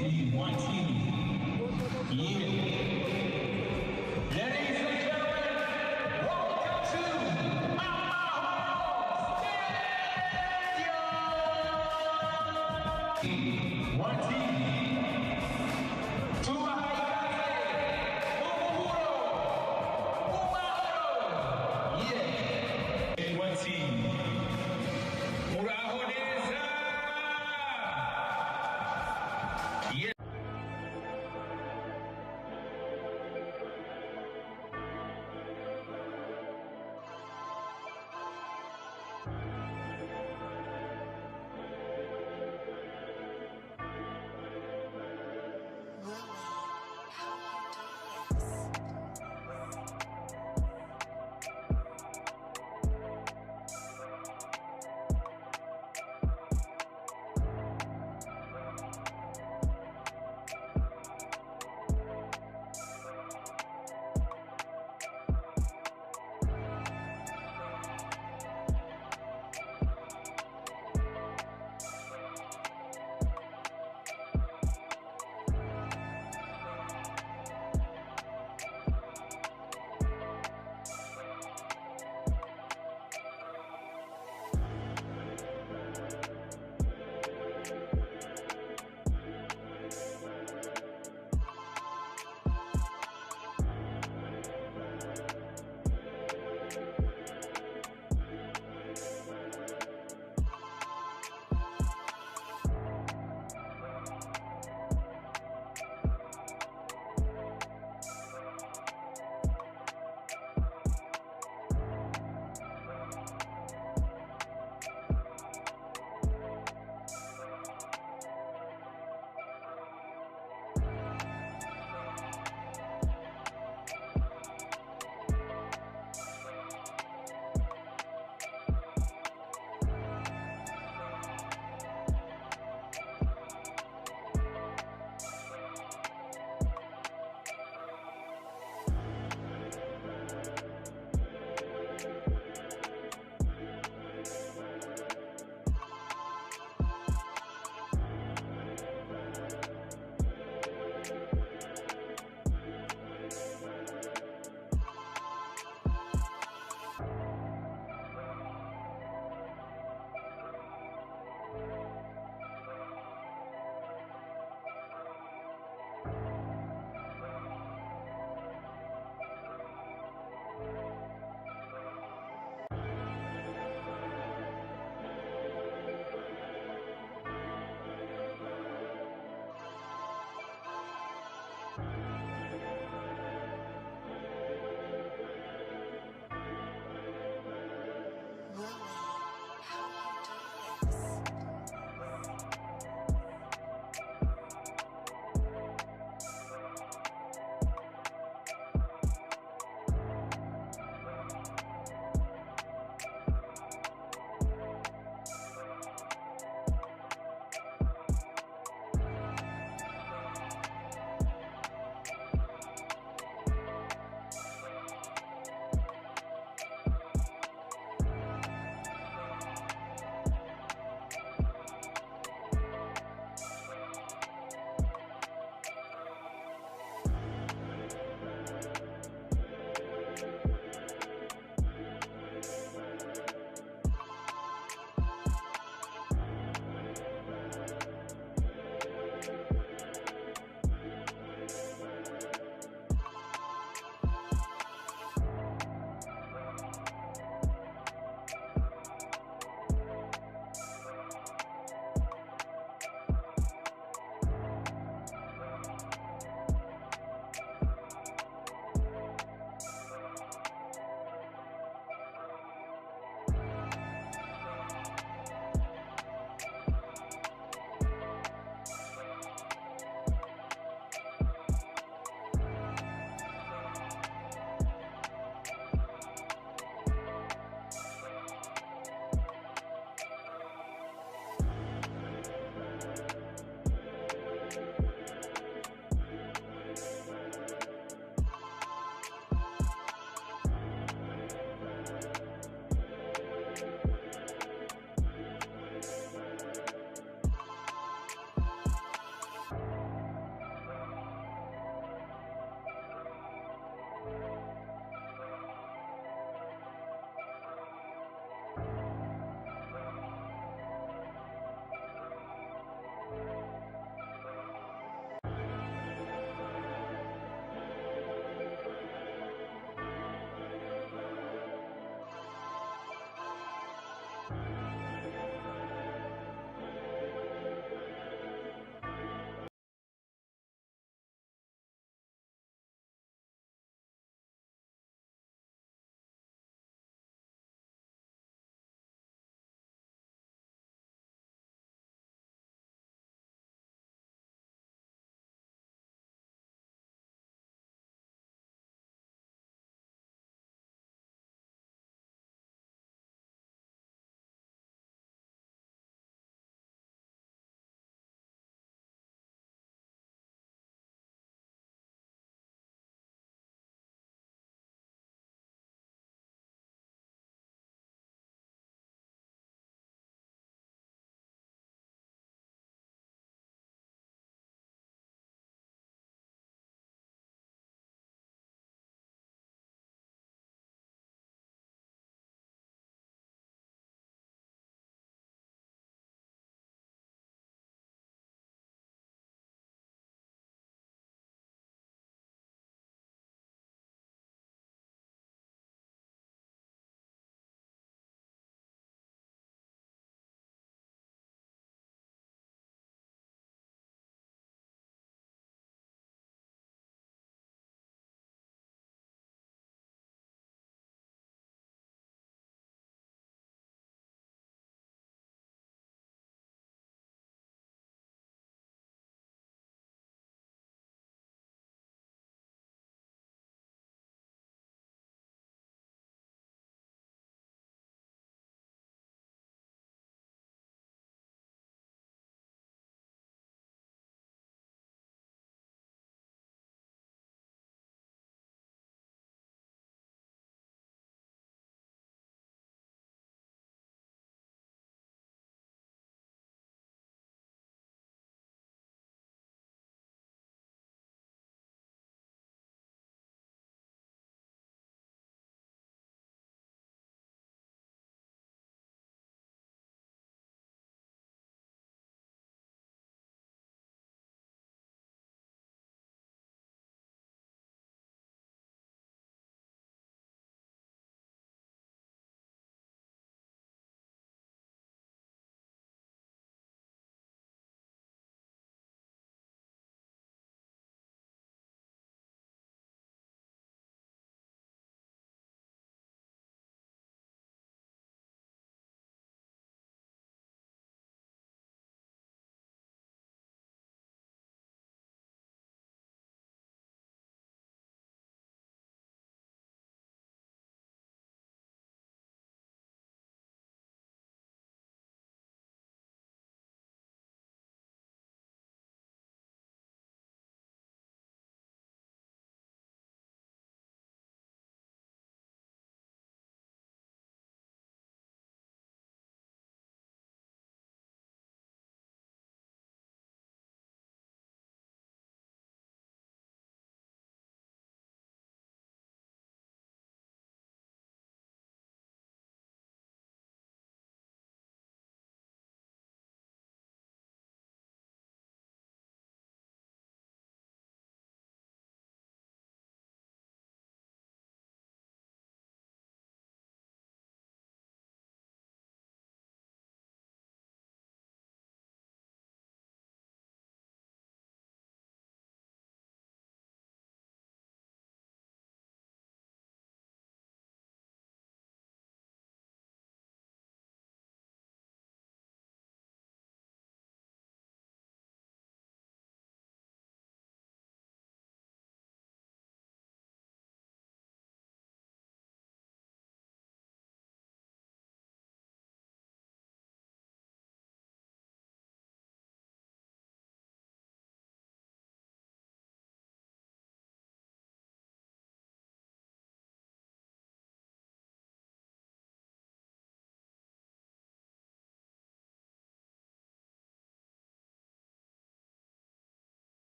One team. Yeah. Ladies and gentlemen, welcome to amahoro stadium. One team. Yeah. One team. Yeah.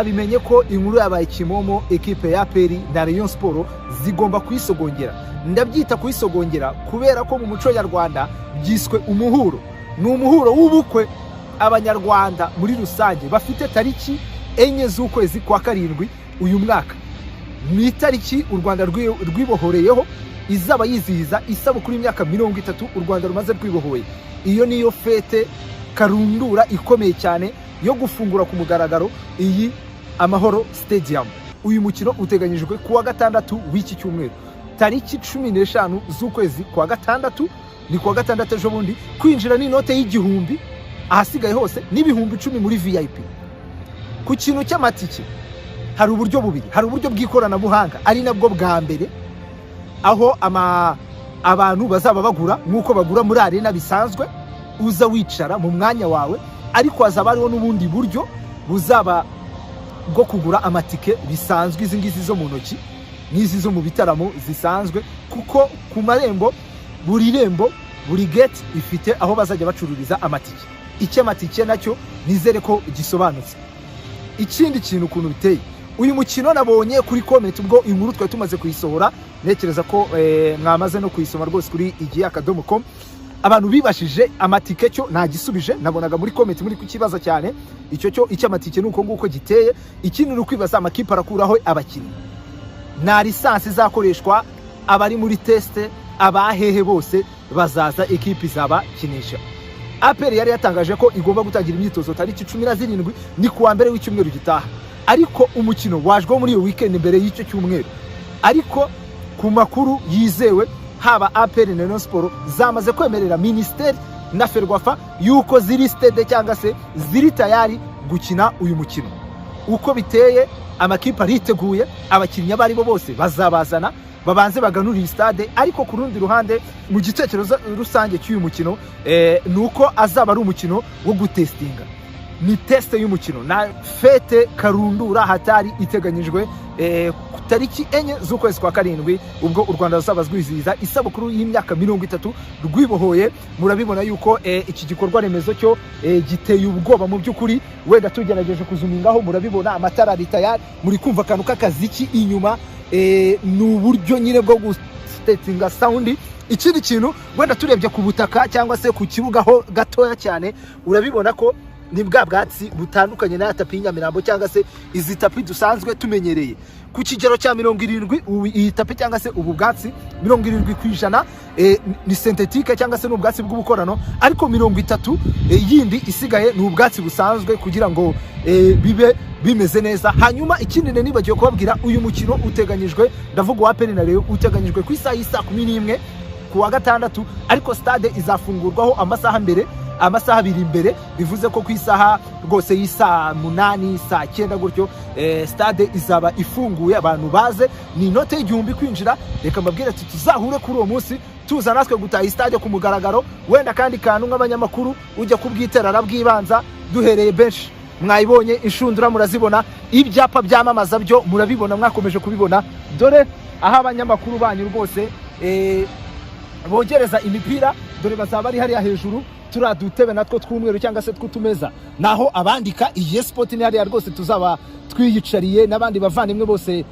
Bimenye ko inkuru yabaye kimomo ekipe ya Peri na Rayon Sport zigomba kwisogongera. Ndabyita kwisogongera kubera ko mu muco nyarwanda byiswe umuhuro. Ni umuhuro w'ubukwe abanyarwanda muri rusange bafite tariki enye z'ukwezi kwa karindwi uyu mwaka. Ni tariki u Rwanda rwibohoreyeho izaba yizihiza isabukuru y'imyaka 30 u Rwanda rumaze rwibohoye. Iyo niyo fete karundura ikomeye cyane yo gufungura ku mugaragaro iyi Amahoro Stadium. Uyu mukino uteganyijwe kuwa gatandatu w'iki cyumweru tariki 15 z'ukwezi kwa gatandatu. Ni kuwa gatandatu ejo bundi. Kwinjira ni inote y'igihumbi, ahasigaye hose n'ibihumbi 10 muri VIP. Ku kintu cy'amatike hari uburyo bubiri. Hari uburyo bw'ikoranabuhanga ari nabwo bwa mbere, aho abantu bazaba bagura nkuko bagura muri arena bisanzwe, uza wicara mu mwanya wawe, ariko hazaba hariho n'ubundi buryo buzaba bwo kugura amatike bisanzwe, izi ngizi zo mu ntoki n'izi zo mu bitaramo zisanzwe, kuko ku marembo buri gate ifite aho bazajya bacururiza amatike. Icyo amatike nacyo nizere ko gisobanutse. Ikindi kintu ukuntu biteye, uyu mukino nabonye kuri comment ubwo inkuru twari tumaze kuyisohora, nekereza ko mwamaze no kuyisoma rwose kuri ibyiza.com. Abantu bibashije amatike cyo nagisubije, nabonaga muri comment muri kukibaza cyane. Icyo amatike nuko nguko giteye. Ikindi n'ukwibaza amakipe arakuraho abakinnyi, na lisansi zakoreshwa, abari muri teste, abahehe bose bazaza ekipi zaba kinisha. APR yari yatangaje ko igomba gutangira imyitozo tariki 17 ni kuwa mbere w'icyumweru gitaha, ariko umukino wajwe muri iyo weekend mbere y'icyo cyumweru. Ariko ku makuru yizewe, haba APR na Rayon Sport zamaze kwemerera ministeri na Ferwafa yuko ziri stade cyangwa se ziri tayari gukina uyu mukino. Uko biteye, amakipe ariteguye, abakinnyi bari bo bose bazabazana babanze baganurira stade. Ariko ku rundi ruhande mu gitekerezo rusange cy'uyu mukino nuko azaba ari umukino wo gutestinga. Ni teste y'umukino na fete karundura hatari iteganyijwe tariki enye z'ukwezi kwa karindwi, ubwo u Rwanda ruzaba rwizihiza isabukuru y'imyaka 30 rwibohoye. Murabibona yuko iki gikorwa remezo cyo giteye ubwoba mu by'ukuri. Wenda tugerageje kuzumingaho, murabibona amatara ari tayari, muri kumva akantu k'akaziki inyuma, ni uburyo nyine bwo gustetinga sound. Ikindi kintu wenda turebye ku butaka cyangwa se ku kibuga ho gatoya cyane, urabibona ko ni bwa bwatsi butandukanye na tapi y'Nyamirambo cyangwa se izi tapi dusanzwe tumenyereye. Ku kigero cya 70 iyi tapi cyangwa se ubu bwatsi 70% ni synthetique cyangwa se n'ubwatsi bw'ubukorano, ariko 30 yindi isigaye ni ubwatsi busanzwe kugira ngo bibe bimeze neza. Hanyuma ikindi nibagiye kubabwira, uyu mukino uteganyijwe, ndavuga wa Peri na Rayon, uteganyijwe ku isaha y'isa 11 kuwa gatandatu, ariko stade izafungurwaho amasaha abiri imbere. Bivuze ko ku isaha rwose y'isa 8 saa 9 gutyo stade izaba ifunguye, abantu baze. Ni inote y'igihumbi kwinjira. Reka mbabwire ati tuzahure kuri uwo munsi, tuza natwe gutaha stade ku mugaragaro. Wenda kandi kantu nk'abanyamakuru ujya kubwiterara bw'ibanza duhereye benshi, mwayibonye inshundura murazibona, ibyapa byamamaza byo murabibona, mwakomeje kubibona. Dore aho abanyamakuru banyu rwose bogereza imipira, dore bazaba ari hariya hejuru turadutebe natwo tw'umweru cyangwa se tw'utumeza, naho abandika iyi sport ni hariya rwose tuzaba twiyicariye n'abandi bavandimwe bose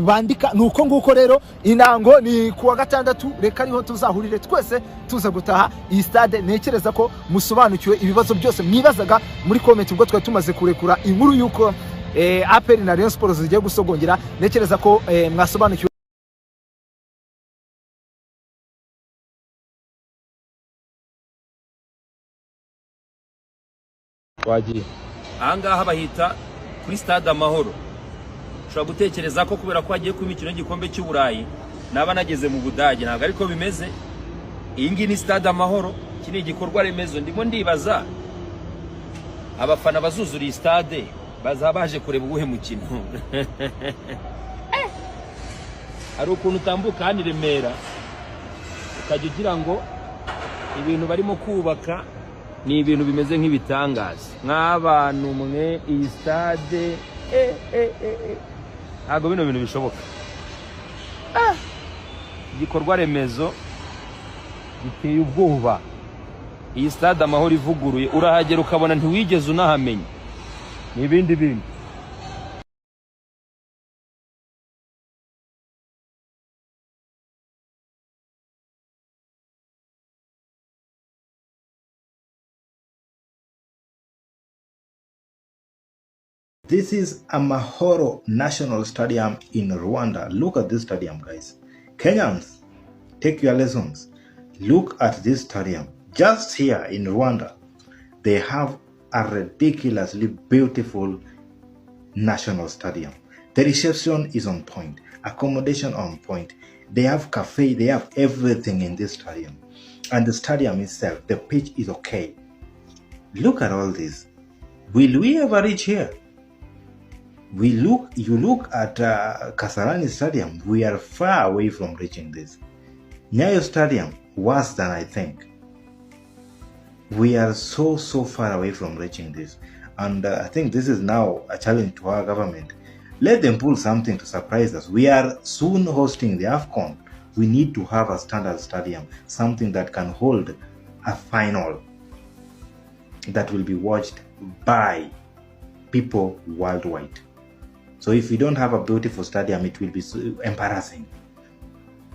bandika. Nuko nguko rero inango ni kuwa gatandatu, reka ariho tuzahurire twese tuza gutaha iyi stade. Nekereza ko musobanukiwe ibibazo byose mwibazaga muri comment ubwo twari tumaze kurekura inkuru yuko APR na Rayon Sport zigiye gusogongera. Nekereza ko mwasobanukiwe. Wagiye ahangaha bahita kuri stade Amahoro. Ushobora gutekereza ko kubera ko hagiye ku mikino y'igikombe cy'Uburayi naba nageze mu Budage, ntabwo ariko bimeze. Iyi ngiyi ni stade Amahoro, iki ni igikorwa remezo. Ndimo ndibaza abafana bazuzura iyi stade bazaba baje kureba ubuhe mukino. Hari ukuntu utambuka hano i Remera ukajya ugira ngo ibintu barimo kubaka ni ibintu bimeze nk'ibitangaza. Nk'abantu mwe iyi stade ntabwo bino bintu bishoboka. Igikorwa remezo giteye ubwoba. iyi stade amahoro ivuguruye urahagera ukabona ntiwigeze unahamenya n'ibindi bindi. This is Amahoro National Stadium in Rwanda. Look at this stadium, guys. Kenyans, take your lessons. Look at this stadium. Just here in Rwanda, they have a ridiculously beautiful national stadium. The reception is on point, accommodation on point. They have cafe, they have everything in this stadium. And the stadium itself, the pitch is okay. Look at all this. Will we ever reach here? You look at Kasarani Stadium, we are far away from reaching this. Nyayo Stadium, worse than I think. We are so far away from reaching this. And I think this is now a challenge to our government. Let them pull something to surprise us. We are soon hosting the AFCON. We need to have a standard stadium, something that can hold a final that will be watched by people worldwide. So if we don't have a beautiful stadium, it will be so embarrassing.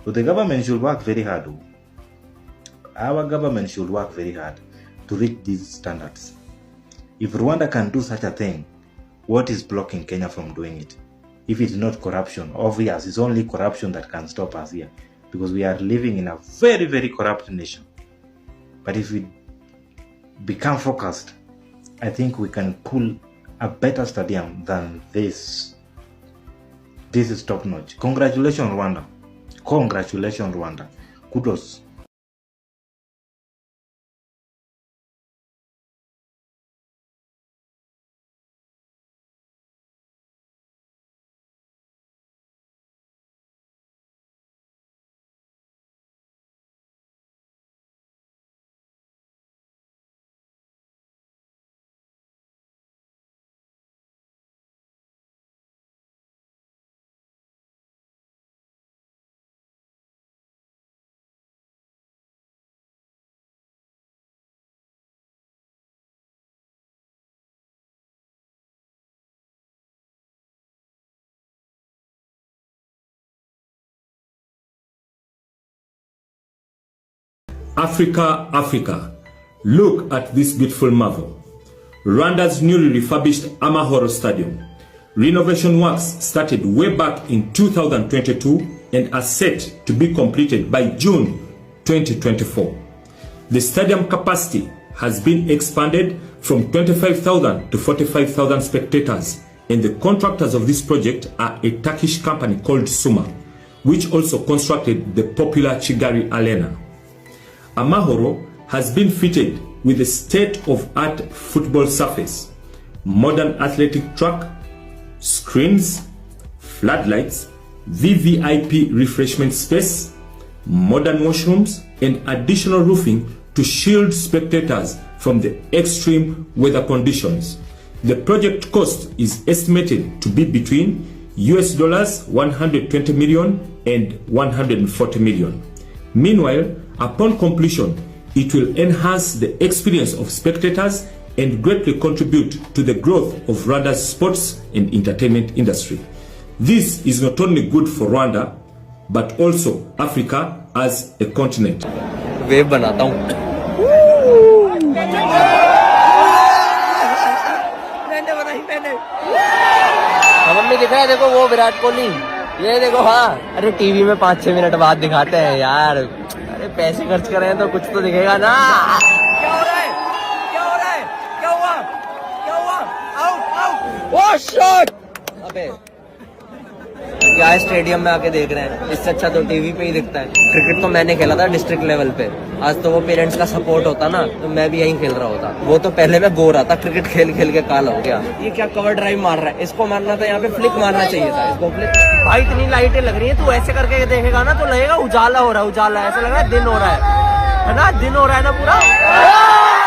So the government should work very hard. Our government should work very hard to reach these standards. If Rwanda can do such a thing, what is blocking Kenya from doing it? If it's not corruption, obvious, it's only corruption that can stop us here, because we are living in a very corrupt nation. But if we become focused, I think we can pull a better stadium than this. This is top notch. Congratulations, Rwanda. Congratulations, Rwanda. Kudos. Africa, Africa, look at this beautiful marvel. Rwanda's newly refurbished Amahoro Stadium. Renovation works started way back in 2022 and are set to be completed by June 2024. The stadium capacity has been expanded from 25,000 to 45,000 spectators, and the contractors of this project are a Turkish company called Suma, which also constructed the popular Kigali Arena. Amahoro has been fitted with a state-of-art football surface, modern athletic track, screens, floodlights, VVIP refreshment space, modern washrooms, and additional roofing to shield spectators from the extreme weather conditions. The project cost is estimated to be between $120 million and 140 million. Meanwhile, upon completion, it will enhance the experience of spectators and greatly contribute to the growth of Rwanda's sports and entertainment industry. This is not only good for Rwanda, but also Africa as a continent. Web बनाता हूँ। Mummy दिखा है, देखो वो विराट कोहली, ये देखो। हाँ, अरे टीवी में 5-6 मिनट बाद दिखाते हैं यार। अरे पैसे खर्च कर रहे हैं तो कुछ तो दिखेगा ना। क्या हो रहा है? क्या हो रहा है? क्या हुआ? क्या हुआ? Out out. Oh shot! अबे क्या है, स्टेडियम में आके देख रहे हैं, इससे अच्छा तो टीवी पे ही दिखता है। क्रिकेट तो मैंने खेला था डिस्ट्रिक्ट लेवल पे, आज तो वो पेरेंट्स का सपोर्ट होता ना तो मैं भी यहीं खेल रहा होता। वो तो पहले मैं गो रहा था, क्रिकेट खेल खेल के काला हो गया। ये क्या कवर ड्राइव मार रहा है, इसको मारना था, यहाँ पे फ्लिक मारना चाहिए था इसको। फ्लिक भाई, इतनी लाइटें लग रही है, तू ऐसे करके देखेगा ना तो लगेगा उजाला हो रहा है, उजाला ऐसा लग रहा है दिन हो रहा है ना, दिन हो रहा है ना पूरा।